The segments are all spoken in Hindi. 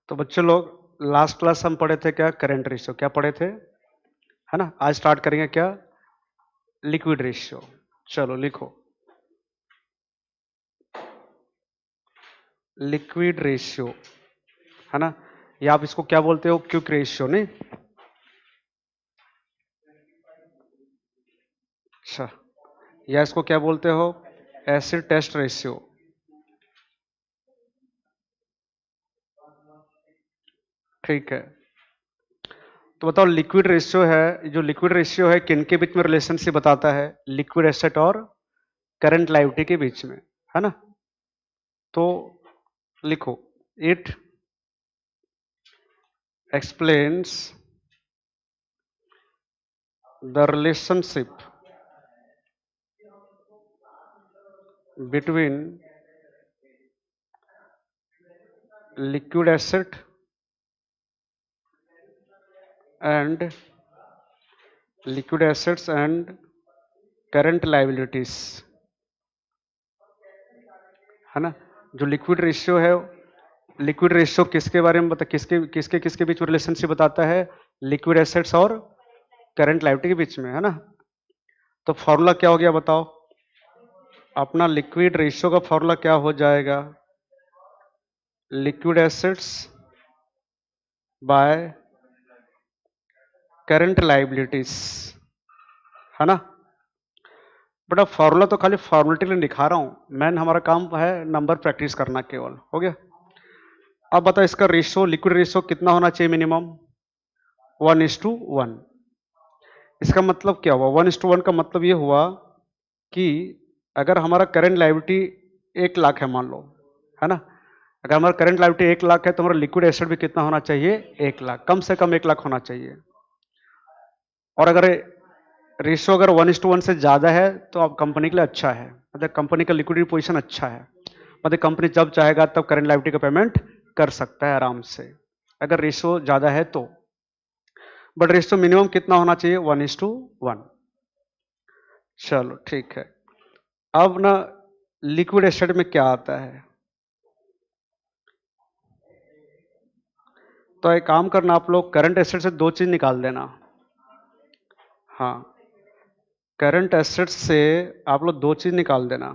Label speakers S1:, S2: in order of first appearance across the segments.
S1: तो बच्चों लोग लास्ट क्लास हम पढ़े थे क्या, करंट रेशियो क्या पढ़े थे, है ना। आज स्टार्ट करेंगे क्या, लिक्विड रेशियो। चलो लिखो, लिक्विड रेशियो, है ना। या आप इसको क्या बोलते हो, क्विक रेशियो नहीं। अच्छा, या इसको क्या बोलते हो, एसिड टेस्ट रेशियो। ठीक है, तो बताओ लिक्विड रेशियो है, जो लिक्विड रेशियो है किन के बीच में रिलेशनशिप बताता है, लिक्विड एसेट और करंट लायबिलिटी के बीच में, है ना। तो लिखो, it explains the relationship between liquid asset and liquid assets and current liabilities, है ना। जो लिक्विड रेशियो है, लिक्विड रेशियो किसके बारे में बता, किसके किसके किसके बीच में रिलेशनशिप बताता है, लिक्विड एसेट्स और करंट लायबिलिटी के बीच में, है ना। तो फॉर्मूला क्या हो गया बताओ, अपना लिक्विड रेशियो का फॉर्मूला क्या हो जाएगा, liquid assets by current liabilities, है ना। बट अब फॉर्मूला तो खाली फॉर्मेलिटी लिए दिखा रहा हूं, मैन हमारा काम है नंबर प्रैक्टिस करना, केवल हो गया। अब बताओ इसका रेशियो, लिक्विड रेशियो कितना होना चाहिए मिनिमम, 1:1। इसका मतलब क्या हुआ, 1:1 का मतलब ये हुआ कि अगर हमारा करंट लायबिलिटी 1 लाख है मान लो, है ना। अगर हमारा करंट लायबिलिटी 1 लाख है तो हमारा लिक्विड एसेट भी कितना होना चाहिए, 1 लाख, कम से कम 1 लाख होना चाहिए। और अगर रेशियो अगर 1:1 से ज्यादा है तो अब कंपनी के लिए अच्छा है, मतलब कंपनी का लिक्विडिटी पोजीशन अच्छा है, मतलब कंपनी जब चाहेगा तब करंट लायबिलिटी का पेमेंट कर सकता है आराम से, अगर रेशियो ज्यादा है तो। बट रेशियो मिनिमम कितना होना चाहिए, 1:1। चलो ठीक है। अब ना लिक्विड एसेट में क्या आता है, तो एक काम करना आप लोग, करंट एसेट से 2 चीज निकाल देना। हाँ, करंट एसेट से आप लोग 2 चीज निकाल देना,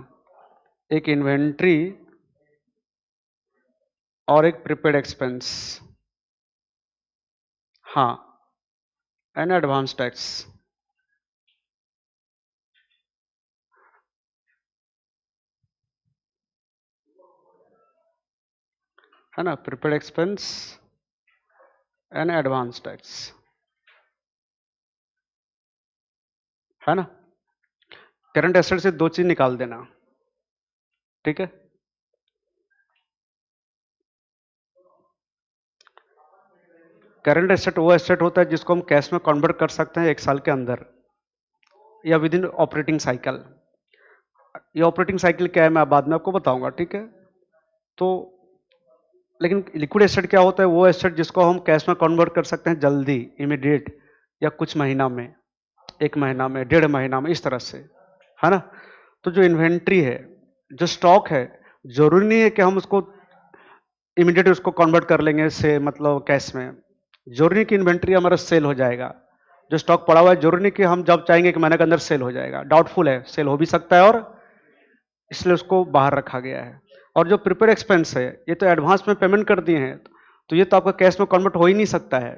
S1: एक इन्वेंट्री और एक प्रीपेड एक्सपेंस, हाँ, एंड एडवांस टैक्स, है ना, prepaid expense and advance tax, है ना। करंट एसेट से 2 चीज निकाल देना, ठीक है। करंट एसेट वो एसेट होता है जिसको हम कैश में कन्वर्ट कर सकते हैं 1 साल के अंदर या विद इन ऑपरेटिंग साइकिल। ये ऑपरेटिंग साइकिल क्या है मैं बाद में आपको बताऊंगा, ठीक है। तो लेकिन लिक्विड एसेट क्या होता है, वो एसेट जिसको हम कैश में कन्वर्ट कर सकते हैं जल्दी, इमीडिएट, या कुछ महीना में, 1 महीना में, 1.5 महीना में, इस तरह से, है ना। तो जो इन्वेंट्री है, जो स्टॉक है, जरूरी नहीं है कि हम उसको इमीडिएट उसको कन्वर्ट कर लेंगे से मतलब कैश में, जरूरी नहीं कि इन्वेंट्री हमारा सेल हो जाएगा। जो स्टॉक पड़ा हुआ है जरूरी नहीं कि हम जब चाहेंगे 1 महीने के अंदर सेल हो जाएगा, डाउटफुल है, सेल हो भी सकता है, और इसलिए उसको बाहर रखा गया है। और जो प्रीपेड एक्सपेंस है, ये तो एडवांस में पेमेंट कर दिए हैं, तो ये तो आपका कैश में कन्वर्ट हो ही नहीं सकता है,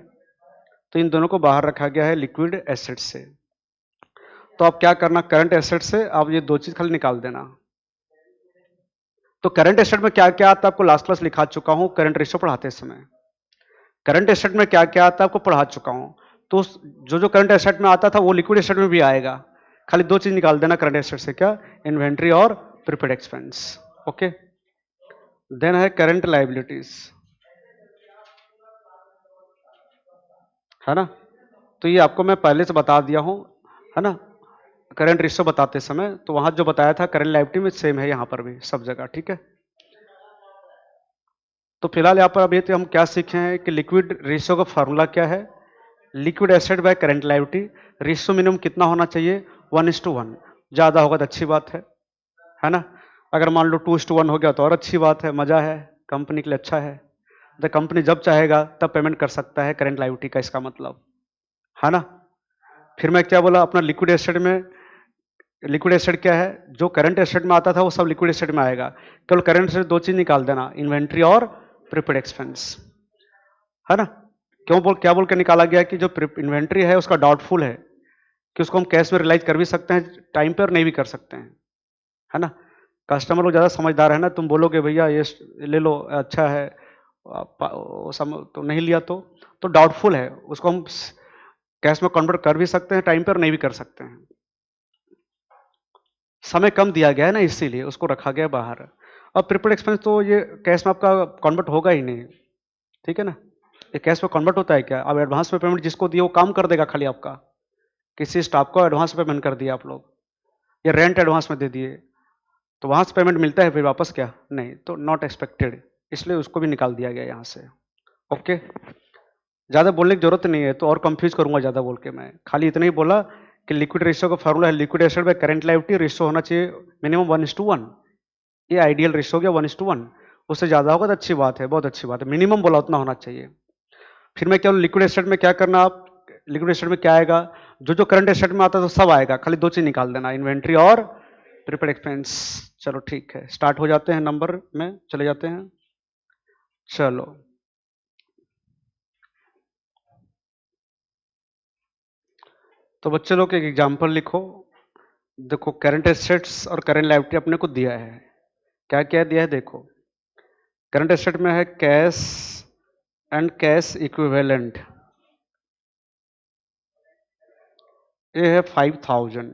S1: तो इन दोनों को बाहर रखा गया है लिक्विड एसेट से। तो आप क्या करना, करंट एसेट से आप ये 2 चीज खाली निकाल देना। तो करंट एसेट में क्या क्या आता है आपको लास्ट क्लास लिखा चुका हूं, करंट रेशियो पढ़ाते समय करंट एसेट में क्या क्या आता है आपको पढ़ा चुका हूं। तो जो जो करंट एसेट में आता था वो लिक्विड एसेट में भी आएगा, खाली 2 चीज निकाल देना करंट एसेट से, क्या, इन्वेंट्री और प्रीपेड एक्सपेंस, ओके। देन है करंट लायबिलिटीज, है ना। तो ये आपको मैं पहले से बता दिया हूं, है ना, करंट रेशियो बताते समय, तो वहां जो बताया था करंट लायबिलिटी में सेम है यहां पर भी सब जगह, ठीक है। तो फिलहाल यहाँ पर अभी तो हम क्या सीखे हैं कि लिक्विड रेशियो का फॉर्मूला क्या है, liquid asset by current liability, ratio minimum कितना होना चाहिए, 1:1, ज्यादा होगा तो अच्छी बात है ना। अगर मान लो 2:1 हो गया तो और अच्छी बात है, मजा है, कंपनी के लिए अच्छा है। द कंपनी जब चाहेगा तब पेमेंट कर सकता है करेंट लायबिलिटी का, इसका मतलब है ना। फिर मैं क्या बोला अपना लिक्विड एसेट में, लिक्विड एसेट क्या है, जो करंट एसेट में आता था वो सब लिक्विड एसेट में आएगा, केवल करंट एसेट दो चीज निकाल देना, इन्वेंट्री और प्रीपेड एक्सपेंस, है ना। क्या बोल के निकाला गया कि जो इन्वेंट्री है उसका डाउटफुल है कि उसको हम कैश में रियलाइज कर भी सकते हैं टाइम पे और नहीं भी कर सकते हैं, है ना। कस्टमर लोग ज़्यादा समझदार है ना, तुम बोलोगे भैया ये ले लो अच्छा है, तो नहीं लिया तो डाउटफुल है, उसको हम कैश में कन्वर्ट कर भी सकते हैं टाइम पर, नहीं भी कर सकते हैं। समय कम दिया गया है ना, इसीलिए उसको रखा गया बाहर। अब प्रीपेड एक्सपेंस तो ये कैश में आपका कन्वर्ट होगा ही नहीं, ठीक है ना। ये कैश में कन्वर्ट होता है क्या, अब एडवांस में पेमेंट जिसको दिए वो काम कर देगा खाली आपका, किसी स्टाफ को एडवांस में पेमेंट कर दिया आप लोग, या रेंट एडवांस में दे दिए, तो वहां से पेमेंट मिलता है फिर वापस क्या, नहीं, तो नॉट एक्सपेक्टेड, इसलिए उसको भी निकाल दिया गया यहाँ से। ओके, ज़्यादा बोलने की जरूरत नहीं है, तो और कंफ्यूज करूंगा ज़्यादा बोल के, मैं खाली इतना ही बोला कि लिक्विड रेशियो का फॉर्मूला है liquid asset by current liability, ratio होना चाहिए मिनिमम 1:1, ये आइडियल रेशियो हो गया 1:1, उससे ज़्यादा होगा तो अच्छी बात है, बहुत अच्छी बात है, मिनिमम बोला उतना होना चाहिए। फिर मैं क्या लिक्विड एसेट में क्या करना, आप लिक्विड एसेट में क्या आएगा, जो जो करंट एसेट में आता है तो सब आएगा, खाली दो चीज निकाल देना, इन्वेंट्री और प्रीपेड एक्सपेंस। चलो ठीक है, स्टार्ट हो जाते हैं, नंबर में चले जाते हैं। चलो तो बच्चे लोग एक एग्जांपल लिखो। देखो करंट एसेट्स और करंट लायबिलिटी अपने को दिया है, क्या क्या दिया है देखो। करंट एसेट में है कैश एंड कैश इक्विवेलेंट, ये है 5000।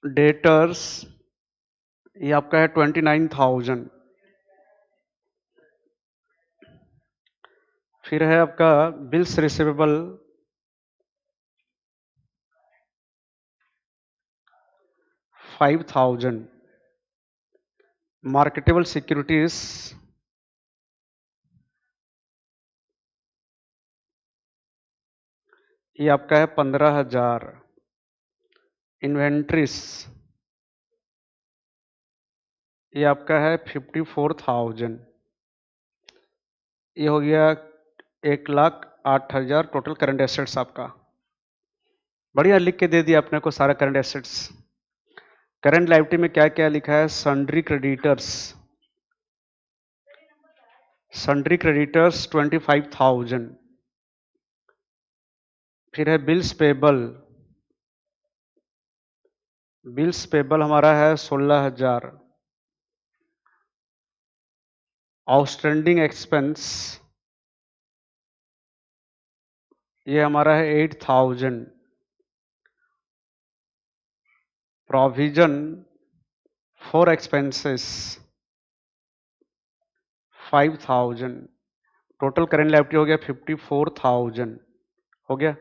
S1: डेटर्स ये आपका है 29,000। फिर है आपका बिल्स रिसीवेबल 5,000। मार्केटेबल सिक्योरिटीज ये आपका है 15,000। इन्वेंट्रीज ये आपका है 54,000। ये हो गया 1,08,000 टोटल करंट एसेट्स आपका। बढ़िया लिख के दे दिया अपने को सारा करंट एसेट्स। करंट लायबिलिटी में क्या क्या लिखा है, सन्ड्री क्रेडिटर्स, सन्ड्री क्रेडिटर्स 25,000। फिर है बिल्स पेबल, बिल्स पेबल हमारा है 16,000। आउटस्टैंडिंग एक्सपेंस ये हमारा है 8,000। Provision for expenses 5,000। Total current liability हो गया 54,000 हो गया।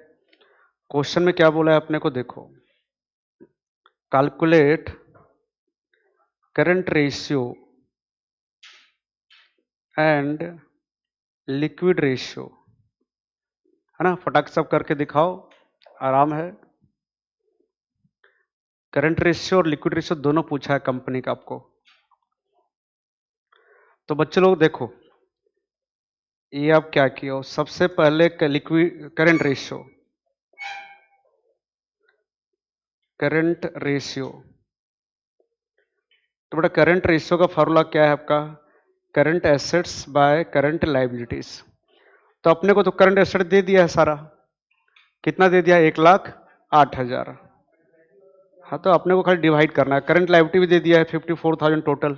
S1: क्वेश्चन में क्या बोला है अपने को देखो, calculate current ratio and liquid ratio, है ना। फटाक सब करके दिखाओ, आराम है। करंट रेशियो और लिक्विड रेशियो दोनों पूछा है कंपनी का आपको। तो बच्चे लोग देखो, ये आप क्या किए हो, सबसे पहले liquid current ratio, current ratio, तो बेटा करंट रेशियो का फॉर्मूला क्या है आपका, current assets by current liabilities. तो अपने को तो करंट एसेट दे दिया है सारा, कितना दे दिया, 1,08,000। हाँ तो अपने को खाली डिवाइड करना है, करंट लायबिलिटी भी दे दिया है 54,000 टोटल,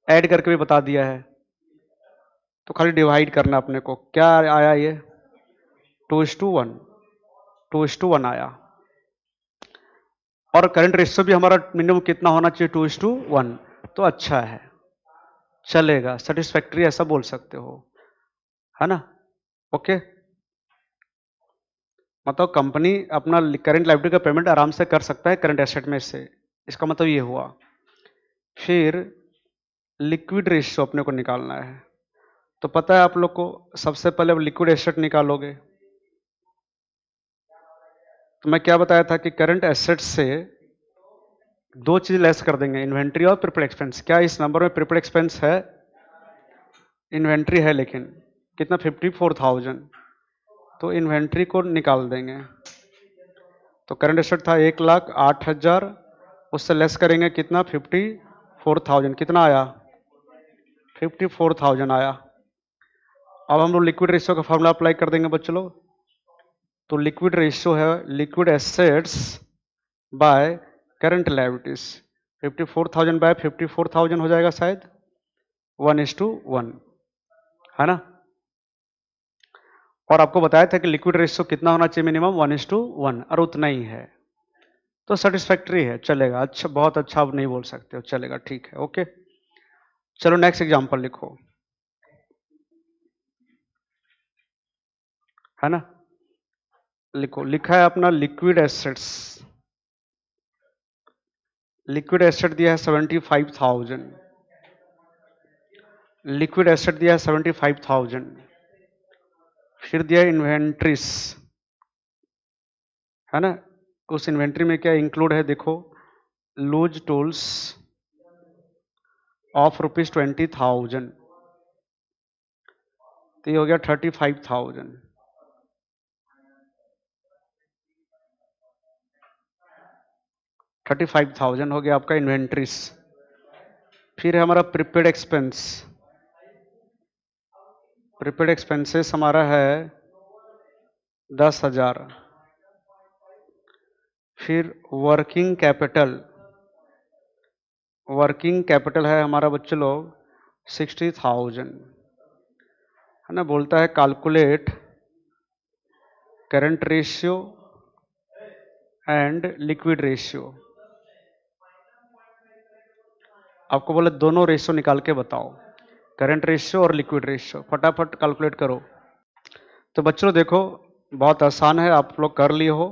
S1: ऐड करके भी बता दिया है, तो खाली डिवाइड करना अपने को। क्या आया ये 2:1, 2:1 आया। और करंट रेशियो भी हमारा मिनिमम कितना होना चाहिए, 2:1, तो अच्छा है, चलेगा, सेटिस्फैक्ट्री ऐसा बोल सकते हो, है ना। ओके, मतलब कंपनी अपना करंट लायबिलिटी का पेमेंट आराम से कर सकता है करंट एसेट में से, इसका मतलब ये हुआ। फिर लिक्विड रेशियो अपने को निकालना है, तो पता है आप लोग को, सबसे पहले अब लिक्विड एसेट निकालोगे, तो मैं क्या बताया था कि करंट एसेट से दो चीज लेस कर देंगे, इन्वेंट्री और प्रीपेड एक्सपेंस। क्या इस नंबर में प्रीपेड एक्सपेंस है, इन्वेंट्री है लेकिन कितना 54,000, तो इन्वेंट्री को निकाल देंगे। तो करंट एसेट था 1,08,000, उससे लेस करेंगे कितना 54,000, कितना आया 54,000 आया। अब हम लोग लिक्विड रेशियो का फॉर्मूला अप्लाई कर देंगे बच्चों लोग। तो लिक्विड रेशियो है liquid assets by current liabilities, 54,000 by 54,000 हो जाएगा शायद 1:1, है ना। और आपको बताया था कि लिक्विड रेशियो कितना होना चाहिए मिनिमम 1:1, और उतना ही है, तो सेटिस्फैक्ट्री है, चलेगा। अच्छा, बहुत अच्छा आप नहीं बोल सकते हो, चलेगा, ठीक है, ओके। चलो नेक्स्ट एग्जांपल लिखो, है ना। लिखो, लिखा है अपना लिक्विड एसेट्स, लिक्विड एसेट दिया है 75,000, लिक्विड एसेट दिया है 75,000, फिर दिया इन्वेंट्रीज, है ना। उस इन्वेंट्री में क्या इंक्लूड है देखो, लूज टूल्स ऑफ ₹20,000, तो ये हो गया 35,000। 35,000 हो गया आपका इन्वेंट्रीज। फिर है हमारा प्रीपेड एक्सपेंस, प्रीपेड एक्सपेंसेस हमारा है 10,000। फिर वर्किंग कैपिटल, वर्किंग कैपिटल है हमारा बच्चों लोग 60,000, है ना। बोलता है calculate current ratio and liquid ratio. आपको बोले दोनों रेशियो निकाल के बताओ, करंट रेशियो और लिक्विड रेशियो, फटाफट कैलकुलेट करो। तो बच्चों देखो, बहुत आसान है, आप लोग कर लिए हो,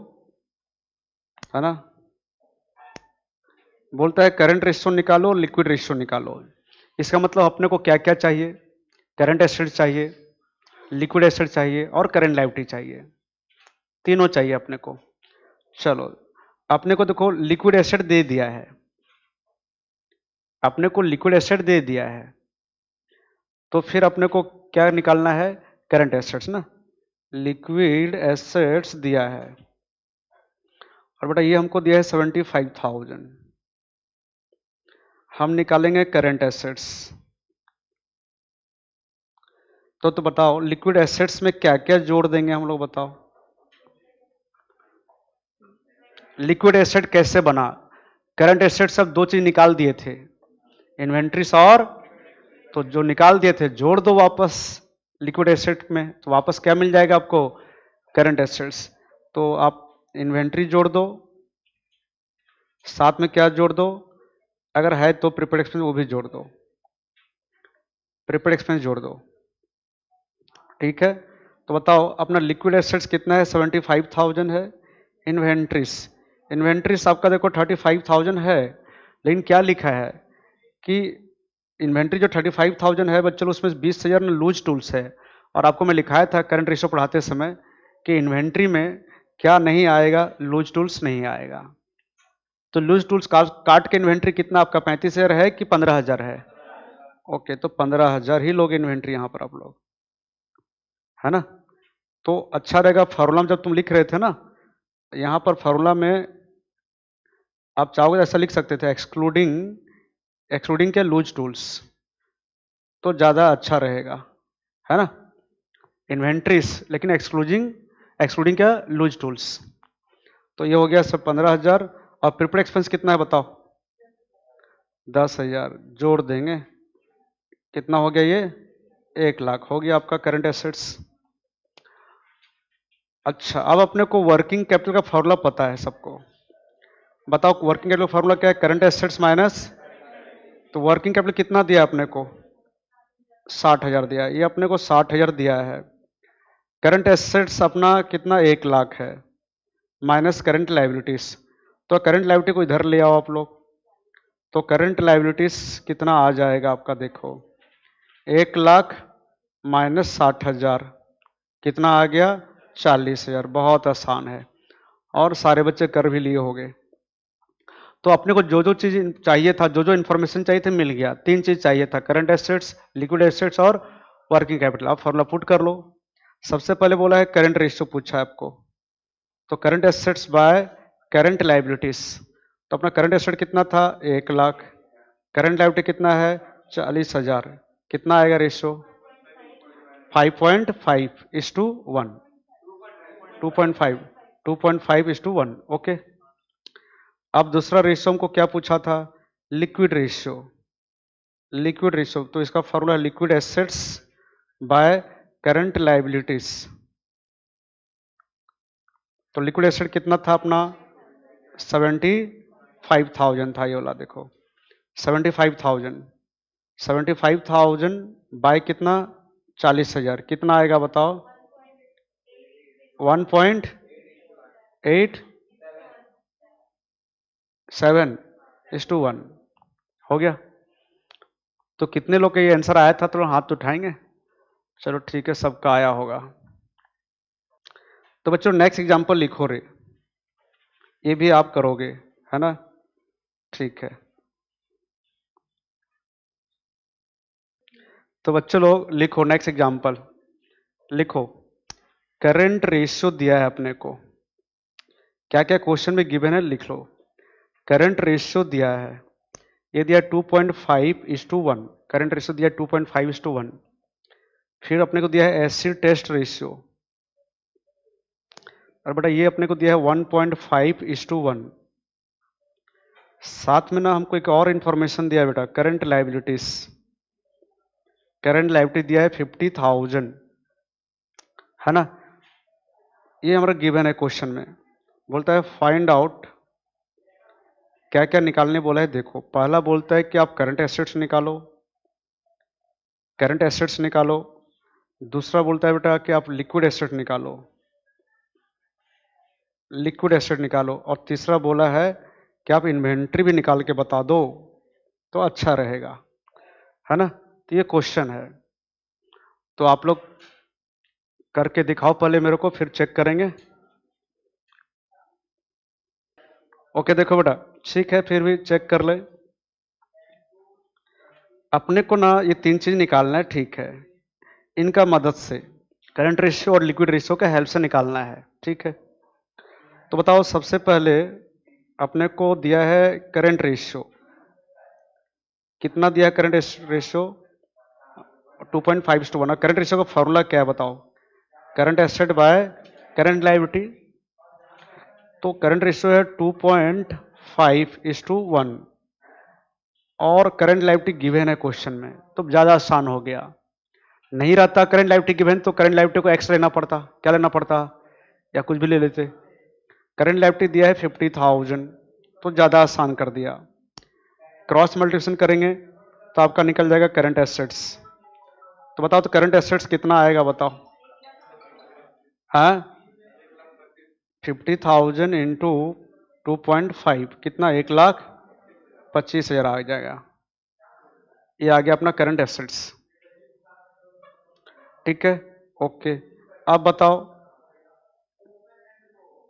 S1: है ना। बोलता है करंट रेशियो निकालो, लिक्विड रेशियो निकालो। इसका मतलब अपने को क्या क्या चाहिए, करंट एसेट चाहिए, लिक्विड एसेट चाहिए और करंट लायबिलिटी चाहिए, तीनों चाहिए अपने को। चलो, अपने को देखो लिक्विड एसेट दे दिया है, अपने को लिक्विड एसेट दे दिया है, तो फिर अपने को क्या निकालना है, करंट एसेट्स ना। लिक्विड एसेट्स दिया है, और बेटा ये हमको दिया है 75,000, हम निकालेंगे करंट एसेट्स। तो बताओ लिक्विड एसेट्स में क्या क्या जोड़ देंगे हम लोग, बताओ। लिक्विड एसेट कैसे बना, करंट एसेट सब दो चीज निकाल दिए थे, इन्वेंट्रीज और, तो जो निकाल दिए थे जोड़ दो वापस लिक्विड एसेट में, तो वापस क्या मिल जाएगा आपको, करंट एसेट्स। तो आप इन्वेंट्री जोड़ दो, साथ में क्या जोड़ दो, अगर है तो प्रीपेड एक्सपेंस वो भी जोड़ दो, प्रीपेड एक्सपेंस जोड़ दो, ठीक है। तो बताओ अपना लिक्विड एसेट्स कितना है, 75,000 है। इन्वेंट्रीज, इन्वेंट्रीज आपका देखो 35,000 है, लेकिन क्या लिखा है कि इन्वेंट्री जो 35,000 है बच्चों, उसमें 20,000 लूज टूल्स है। और आपको मैं लिखाया था करंट रेशियो पढ़ाते समय कि इन्वेंट्री में क्या नहीं आएगा, लूज टूल्स नहीं आएगा। तो लूज टूल्स काट के इन्वेंट्री कितना आपका 35,000 है कि 15,000 है, ओके, तो 15,000 ही लोग इन्वेंट्री यहाँ पर आप लोग, है ना। तो अच्छा रहेगा फार्मूला में जब तुम लिख रहे थे ना, यहाँ पर फार्मूला में आप चाहोगे ऐसा लिख सकते थे, एक्सक्लूडिंग, एक्सक्लूडिंग के लूज टूल्स, तो ज़्यादा अच्छा रहेगा, है ना। इन्वेंट्रीज लेकिन एक्सक्लूडिंग, एक्सक्लूडिंग क्या, लूज टूल्स। तो ये हो गया सब 15,000, और प्रीपेड एक्सपेंस कितना है बताओ, 10,000 जोड़ देंगे, कितना हो गया ये, 1,00,000 हो गया आपका करंट एसेट्स। अच्छा, अब अपने को वर्किंग कैपिटल का फॉर्मूला पता है सबको, बताओ वर्किंग कैपिटल का फॉर्मूला क्या है, करंट एसेट्स माइनस, तो वर्किंग कैपिटल कितना दिया अपने को, 60,000 दिया, ये अपने को 60,000 दिया है। करंट एसेट्स अपना कितना 1,00,000 है, माइनस करंट लायबिलिटीज, तो करंट लायबिलिटी को इधर ले आओ आप लोग, तो करंट लायबिलिटीज कितना आ जाएगा आपका, देखो 1,00,000 माइनस 60,000 कितना आ गया, 40,000। बहुत आसान है और सारे बच्चे कर भी लिए होंगे। तो अपने को जो जो चीज चाहिए था, जो जो इन्फॉर्मेशन चाहिए थे मिल गया। तीन चीज चाहिए था, करंट एसेट्स, लिक्विड एसेट्स और वर्किंग कैपिटल। आप फॉर्मूला पुट कर लो। सबसे पहले बोला है करंट रेशियो पूछा है आपको, तो current assets by current liabilities. तो अपना करंट एसेट कितना था 1,00,000, करंट लाइबिलिटी कितना है 40,000, कितना आएगा रेशियो 5.5:1, 2.5, 2.5:1। ओके। अब दूसरा रेशियो हमको क्या पूछा था, लिक्विड रेशियो। लिक्विड रेशियो तो इसका formula liquid assets by current liabilities. तो लिक्विड एसेट कितना था अपना 75,000 था, ये वाला देखो 75,000, 75,000 बाय कितना 40,000, कितना आएगा बताओ 1.87:1 हो गया। तो कितने लोग का ये आंसर आया था, तो हाथ उठाएंगे। चलो ठीक है, सबका आया होगा। तो बच्चों नेक्स्ट एग्जांपल लिखो रे, ये भी आप करोगे है ना, ठीक है। तो बच्चों लोग लिखो नेक्स्ट एग्जांपल, लिखो करंट रेशियो दिया है अपने को, क्या क्या क्वेश्चन में गिवन है लिख लो। करंट रेशियो दिया है, ये दिया 2.5:1, करंट रेशियो दिया 2.5:1। फिर अपने को दिया है एसिड टेस्ट रेशियो, और बेटा ये अपने को दिया है 1.5:1। साथ में ना हमको एक और इंफॉर्मेशन दिया है बेटा, करंट लाइबिलिटीज। करंट लाइबिलिटी दिया है 50,000 है ना, ये हमारा गिवन है क्वेश्चन में। बोलता है फाइंड आउट, क्या क्या निकालने बोला है देखो। पहला बोलता है कि आप करंट एसेट्स निकालो, करंट एसेट्स निकालो। दूसरा बोलता है बेटा कि आप लिक्विड एसेट निकालो, लिक्विड एसेट निकालो। और तीसरा बोला है कि आप इन्वेंट्री भी निकाल के बता दो तो अच्छा रहेगा, है ना। तो ये क्वेश्चन है, तो आप लोग करके दिखाओ पहले मेरे को, फिर चेक करेंगे। ओके देखो बेटा, ठीक है, फिर भी चेक कर ले। अपने को ना ये तीन चीज निकालना है, ठीक है। इनका मदद से करंट रेशियो और लिक्विड रेशियो का हेल्प से निकालना है, ठीक है। तो बताओ सबसे पहले अपने को दिया है करंट रेशियो, कितना दिया है करंट रेशियो 2.5:1। करंट रेशियो का फॉर्मूला क्या है बताओ, current asset by current liability. तो करंट रेशियो है 2.5:1 और करंट लायबिलिटी गिवन है क्वेश्चन में, तो ज्यादा आसान हो गया। नहीं रहता करंट लायबिलिटी गिवन तो करंट लायबिलिटी को एक्स लेना पड़ता, क्या लेना पड़ता, या कुछ भी ले लेते। करंट लायबिलिटी दिया है 50,000, तो ज्यादा आसान कर दिया। क्रॉस मल्टीप्लिकेशन करेंगे तो आपका निकल जाएगा करंट एसेट्स। तो बताओ तो करंट एसेट्स कितना आएगा बताओ, हाँ 50,000 इंटू 2.5 कितना 1,25,000 आ जाएगा। ये आ गया अपना करंट एसेट्स, ठीक है। ओके, अब बताओ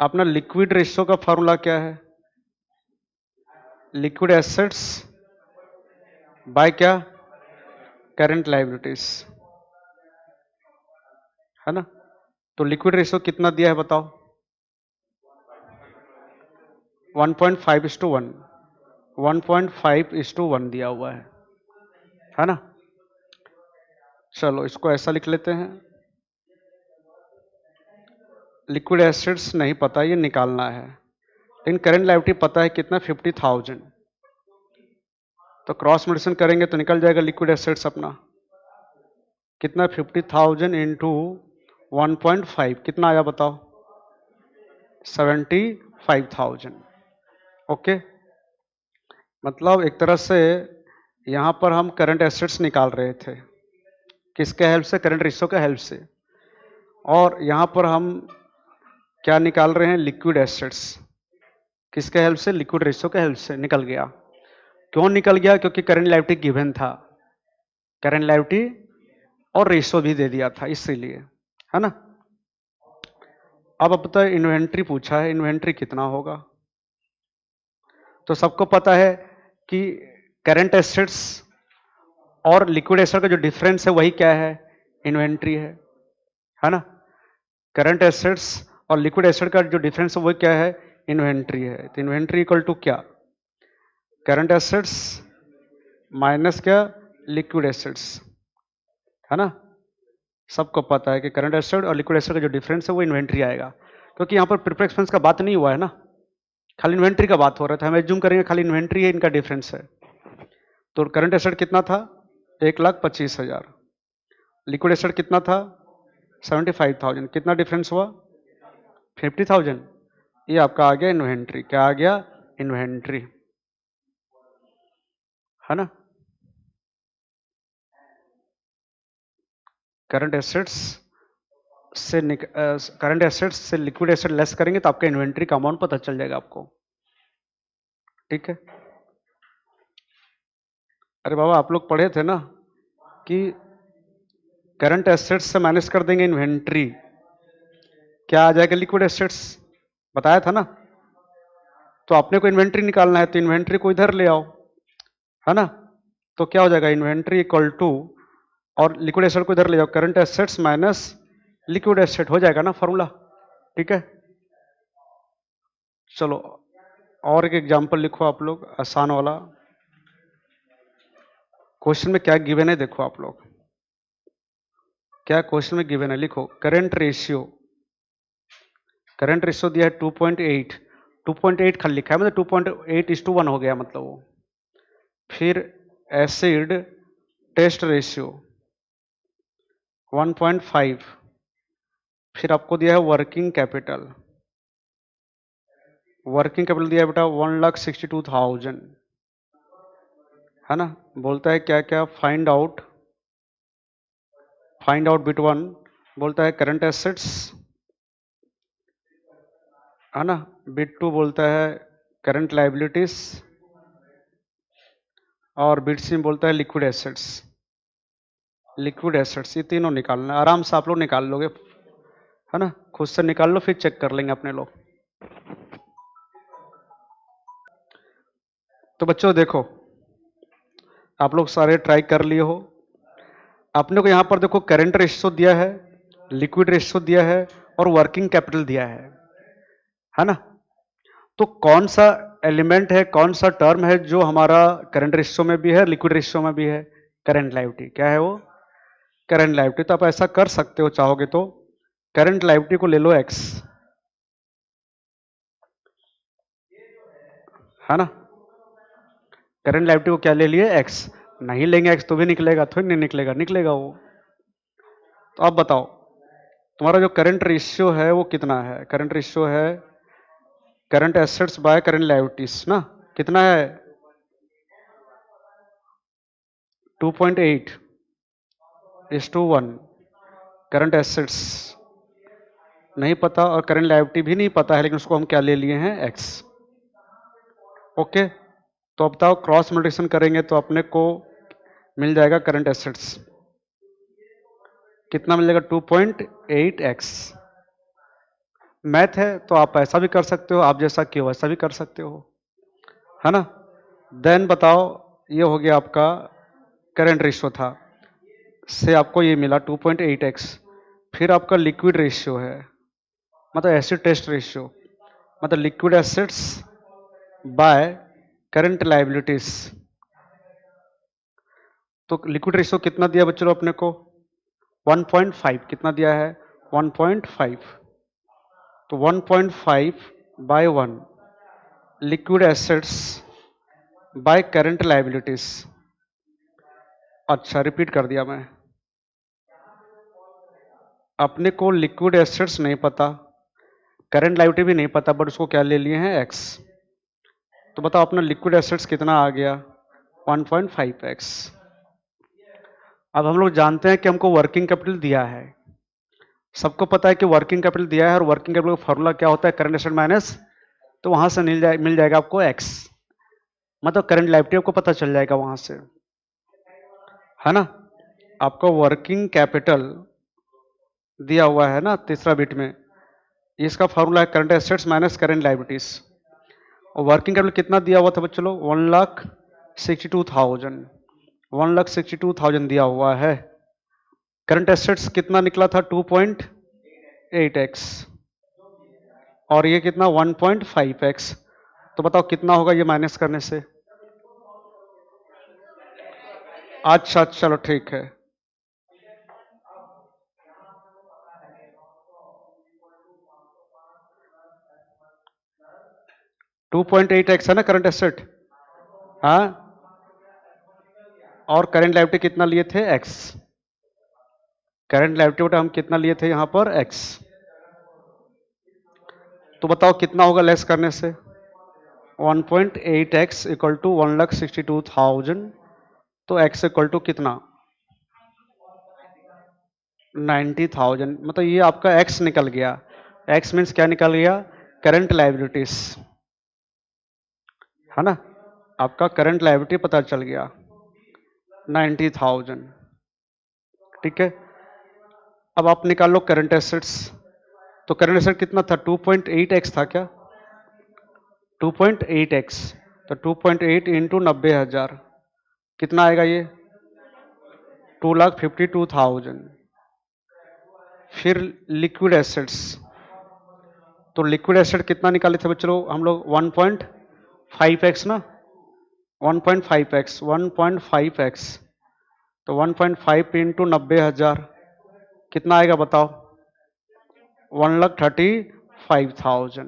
S1: अपना लिक्विड रेशियो का फॉर्मूला क्या है, लिक्विड एसेट्स बाय क्या करंट लायबिलिटीज, है ना। तो लिक्विड रेशियो कितना दिया है बताओ 1.5:1, 1.5:1 दिया हुआ है ना। चलो इसको ऐसा लिख लेते हैं, लिक्विड एसेट्स नहीं पता, ये निकालना है, लेकिन करंट लायबिलिटी पता है कितना 50,000। तो क्रॉस मल्टीप्लिकेशन करेंगे तो निकल जाएगा लिक्विड एसेट्स अपना कितना 50,000 इंटू 1.5 कितना आया बताओ 75,000। ओके, मतलब एक तरह से यहां पर हम करंट एसेट्स निकाल रहे थे, किसके हेल्प से, करंट रेशियो के हेल्प से। और यहां पर हम क्या निकाल रहे हैं, लिक्विड एसेट्स, किसके हेल्प से, लिक्विड रेशियो के हेल्प से निकल गया। क्यों निकल गया, क्योंकि करंट लायबिलिटी गिवन था, करंट लायबिलिटी और रेशियो भी दे दिया था इसीलिए, है ना। अब पता है इन्वेंट्री पूछा है, इन्वेंट्री कितना होगा। तो सबको पता है कि करंट एसेट्स और लिक्विड एसेट का जो डिफरेंस है वही क्या है, इन्वेंट्री है ना। करंट एसेट्स और लिक्विड एसेट का जो डिफरेंस है वो क्या है, इन्वेंट्री है। तो इन्वेंट्री इक्वल टू क्या, करंट एसेट्स माइनस क्या, लिक्विड एसेट्स, है ना। सबको पता है कि करंट एसेट और लिक्विड एसेट का जो डिफरेंस है वो इन्वेंट्री आएगा, क्योंकि यहाँ पर प्रिपेयर एक्सपेंस का बात नहीं हुआ है ना, खाली इन्वेंट्री का बात हो रहा था। हम एज्यूम करेंगे खाली इन्वेंट्री है, इनका डिफरेंस है। तो करंट एसेट कितना था, 1,25,000। लिक्विड एसेट कितना था, 75,000। कितना डिफरेंस हुआ, 50,000। ये आपका आ गया इन्वेंट्री। क्या आ गया, इन्वेंट्री, है ना। करंट एसेट्स से करंट एसेट्स से लिक्विड एसेट लेस करेंगे तो आपका इन्वेंट्री का अमाउंट पता चल जाएगा आपको, ठीक है। अरे बाबा आप लोग पढ़े थे ना कि करंट एसेट्स से माइनस कर देंगे इन्वेंट्री, क्या आ जाएगा, लिक्विड एसेट्स, बताया था ना। तो आपने को इन्वेंट्री निकालना है तो इन्वेंट्री को इधर ले आओ, है ना। तो क्या हो जाएगा, इन्वेंट्री इक्वल टू, और लिक्विड एसेट को इधर ले जाओ, current assets minus liquid asset, हो जाएगा ना फॉर्मूला, ठीक है। चलो और एक एग्जांपल लिखो आप लोग, आसान वाला। क्वेश्चन में क्या गिवन है देखो आप लोग, क्या क्वेश्चन में गिवन है, लिखो करंट रेशियो। करंट रेशियो दिया है 2.8, 2.8 खाली लिखा है, मतलब 2.8:1 हो गया मतलब वो। फिर एसिड टेस्ट रेशियो 1.5। फिर आपको दिया है वर्किंग कैपिटल, वर्किंग कैपिटल दिया है बेटा 1,62,000, है ना। बोलता है क्या क्या, फाइंड आउट बिट 1, बोलता है करंट एसेट्स, है ना। बिट 2 बोलता है करंट लाइबिलिटीज, और बिट 3 बोलता है लिक्विड एसेट्स। लिक्विड एसेट्स ये तीनों निकालना, आराम से आप लोग निकाल लोगे, है ना। खुद से निकाल लो, फिर चेक कर लेंगे अपने लोग। तो बच्चों देखो, आप लोग सारे ट्राई कर लिए हो। आपने को यहां पर देखो करंट रेशियो दिया है, लिक्विड रेशियो दिया है, और वर्किंग कैपिटल दिया है ना। तो कौन सा एलिमेंट है, कौन सा टर्म है जो हमारा करंट रेशियो में भी है, लिक्विड रेशियो में भी है, करंट लायबिलिटी। क्या है वो, करंट लायबिलिटी। तो आप ऐसा कर सकते हो चाहोगे तो, करंट लायबिलिटी को ले लो एक्स, है ना। करंट लायबिलिटी को क्या ले लिए, एक्स। नहीं लेंगे एक्स तो भी निकलेगा, थोड़ी नहीं निकलेगा, निकलेगा वो। तो अब बताओ तुम्हारा जो करंट रेशियो है वो कितना है, करंट रेशियो है current assets by current liabilities ना, कितना है 2.8:1। करंट एसेट्स नहीं पता और करंट लायबिलिटी भी नहीं पता है, लेकिन उसको हम क्या ले लिए हैं, एक्स। ओके, तो अब बताओ क्रॉस मल्टीप्लिकेशन करेंगे तो अपने को मिल जाएगा करंट एसेट्स, कितना मिलेगा 2.8x। मैथ है तो आप ऐसा भी कर सकते हो, आप जैसा कि वैसा भी कर सकते हो, है ना। देन बताओ, ये हो गया आपका करंट रेशियो था, से आपको ये मिला 2.8x। फिर आपका लिक्विड रेशियो है, मतलब एसिड टेस्ट रेशियो, मतलब liquid assets by current liabilities. तो लिक्विड रेशियो कितना दिया बच्चों अपने को, 1.5। कितना दिया है, 1.5। तो 1.5/1 liquid assets by current liabilities. अच्छा रिपीट कर दिया मैं, अपने को लिक्विड एसेट्स नहीं पता, करंट लायबिलिटी भी नहीं पता, बट उसको क्या ले लिए हैं, एक्स। तो बताओ अपना लिक्विड एसेट्स कितना आ गया, 1.5x। अब हम लोग जानते हैं कि हमको वर्किंग कैपिटल दिया है, सबको पता है कि वर्किंग कैपिटल दिया है, और वर्किंग कैपिटल का फॉर्मूला क्या होता है, करंट एसेट माइनस, तो वहां से मिल जाएगा आपको एक्स, मतलब करंट लायबिलिटी आपको पता चल जाएगा वहां से, है ना। आपको वर्किंग कैपिटल दिया हुआ है ना तीसरा बिट में, इसका फॉर्मूला है current assets minus current liabilities. और वर्किंग कैपिटल कितना दिया हुआ था बच्चों लोग, 1,62,000, 1,62,000 दिया हुआ है। करंट एसेट्स कितना निकला था 2.8x और ये कितना 1.5x। तो बताओ कितना होगा ये माइनस करने से। अच्छा चलो ठीक है। टू पॉइंट एट एक्स है ना करंट एसेट। हाँ, और करंट लायबिलिटी कितना लिए थे x। करंट लायबिलिटी बेटा हम कितना लिए थे यहां पर x। तो बताओ कितना होगा लेस करने से। 1.8x equal to 1,62,000। तो x इक्वल टू कितना 90,000। मतलब ये आपका x निकल गया। x मीन्स क्या निकल गया करंट लायबिलिटीज, है ना। आपका करंट लायबिलिटी पता चल गया 90,000। ठीक है, अब आप निकाल लो करंट एसेट्स। तो करंट एसेट कितना था 2.8x था क्या 2.8x। तो 2.8 इंटू 90,000 कितना आएगा ये 2,52,000। फिर लिक्विड एसेट्स। तो लिक्विड एसेट कितना निकाले थे बच्चों हम लोग 1.5x ना 1.5x 1.5x। तो 1.5 इंटू 90,000 कितना आएगा बताओ 1,35,000।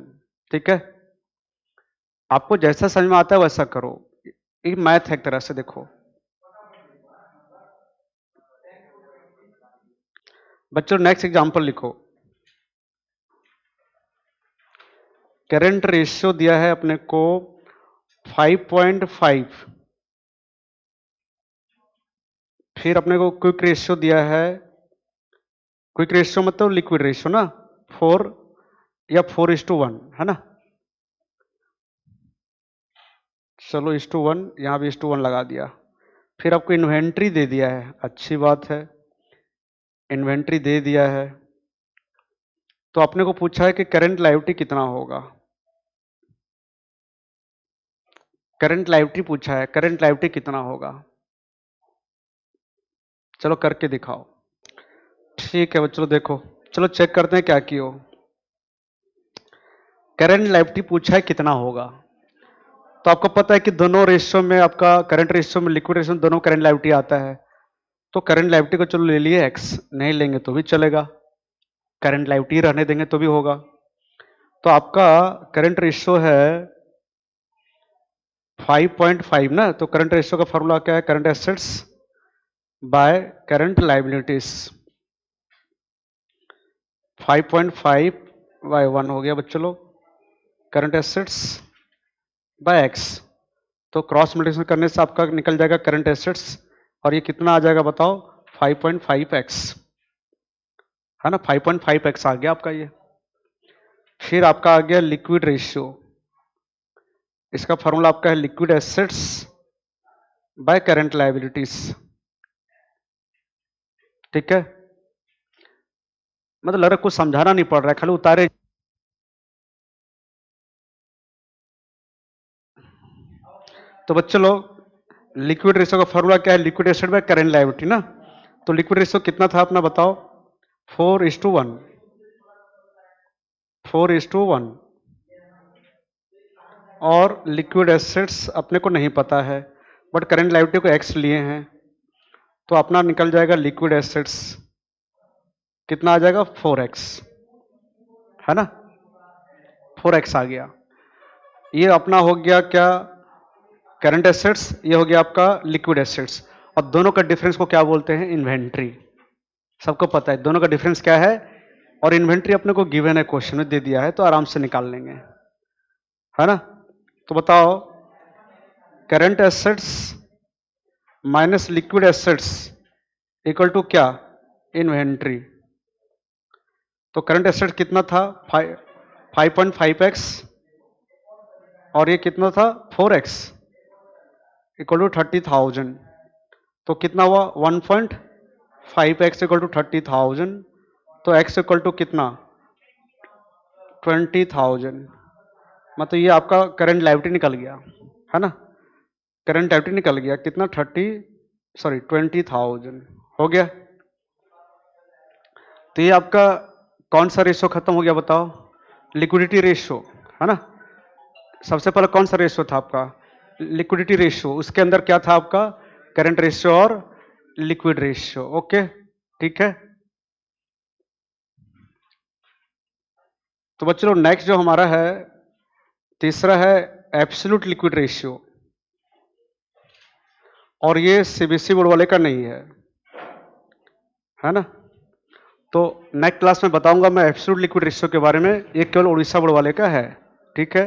S1: ठीक है, आपको जैसा समझ में आता है वैसा करो, ये मैथ है एक तरह से। देखो बच्चों नेक्स्ट एग्जांपल लिखो। करंट रेशियो दिया है अपने को 5.5। फिर अपने को क्विक रेशियो दिया है। क्विक रेशियो मतलब लिक्विड रेशियो ना 4 या 4:1 है ना। चलो 1:1 यहां भी 1:1 लगा दिया। फिर आपको इन्वेंट्री दे दिया है, अच्छी बात है, इन्वेंट्री दे दिया है। तो अपने को पूछा है कि करंट लायबिलिटी कितना होगा। करंट लायबिलिटी पूछा है, करंट लायबिलिटी कितना होगा। चलो करके दिखाओ। ठीक है बच्चों देखो, चलो चेक करते हैं क्या की हो। करंट लायबिलिटी पूछा है कितना होगा। तो आपको पता है कि दोनों रेशियो में आपका करंट रेशियो में लिक्विड रेशियो में दोनों करंट लायबिलिटी आता है। तो करंट लायबिलिटी को चलो ले लिए एक्स, नहीं लेंगे तो भी चलेगा, करंट लायबिलिटी रहने देंगे तो भी होगा। तो आपका करंट रेशियो है 5.5 ना। तो करंट रेशियो का फॉर्मूला क्या है current assets by current liabilities. 5.5 by 1 हो गया बच्चों लोग करंट एसेट्स बाय एक्स। तो क्रॉस मल्टीप्लिकेशन करने से आपका निकल जाएगा करंट एसेट्स और ये कितना आ जाएगा बताओ 5.5x है ना। 5.5x आ गया आपका ये। फिर आपका आ गया लिक्विड रेशियो। इसका फॉर्मूला आपका है liquid assets by current liabilities. ठीक है, मतलब लग रहा कुछ समझाना नहीं पड़ रहा है, खाली उतारे। तो बच्चों लोग लिक्विड रेशियो का फॉर्मूला क्या है liquid asset by current liability ना। तो लिक्विड रेशियो कितना था अपना बताओ 4:1 4:1। और लिक्विड एसेट्स अपने को नहीं पता है बट करंट लायबिलिटी को एक्स लिए हैं। तो अपना निकल जाएगा लिक्विड एसेट्स कितना आ जाएगा 4x है ना। 4x आ गया। ये अपना हो गया क्या करंट एसेट्स, ये हो गया आपका लिक्विड एसेट्स। और दोनों का डिफरेंस को क्या बोलते हैं इन्वेंट्री। सबको पता है दोनों का डिफरेंस क्या है। और इन्वेंट्री अपने को गिवन है क्वेश्चन में दे दिया है तो आराम से निकाल लेंगे, है ना। तो बताओ current assets minus liquid assets equal to क्या इन्वेंट्री। तो करंट एसेट कितना था 5.5x और ये कितना था 4x इक्वल टू 30,000। तो कितना हुआ 1.5x इक्वल टू 30,000। तो x इक्वल टू कितना 20,000। मतलब ये आपका करंट लायबिलिटी निकल गया है ना। करंट लायबिलिटी निकल गया कितना 20,000 हो गया। तो ये आपका कौन सा रेशियो खत्म हो गया बताओ? लिक्विडिटी रेशियो, है ना? सबसे पहले कौन सा रेशियो था आपका? Liquidity ratio. उसके अंदर क्या था आपका? करंट रेशियो और लिक्विड रेशियो। ओके, ठीक है। तो बच्चों नेक्स्ट जो हमारा है तीसरा है एब्सोल्यूट लिक्विड रेशियो, और ये सीबीएसई बोर्ड वाले का नहीं है ना? तो नेक्स्ट क्लास में बताऊंगा मैं एब्सोल्यूट लिक्विड रेशियो के बारे में, ये केवल उड़ीसा बोर्ड वाले का है, ठीक है।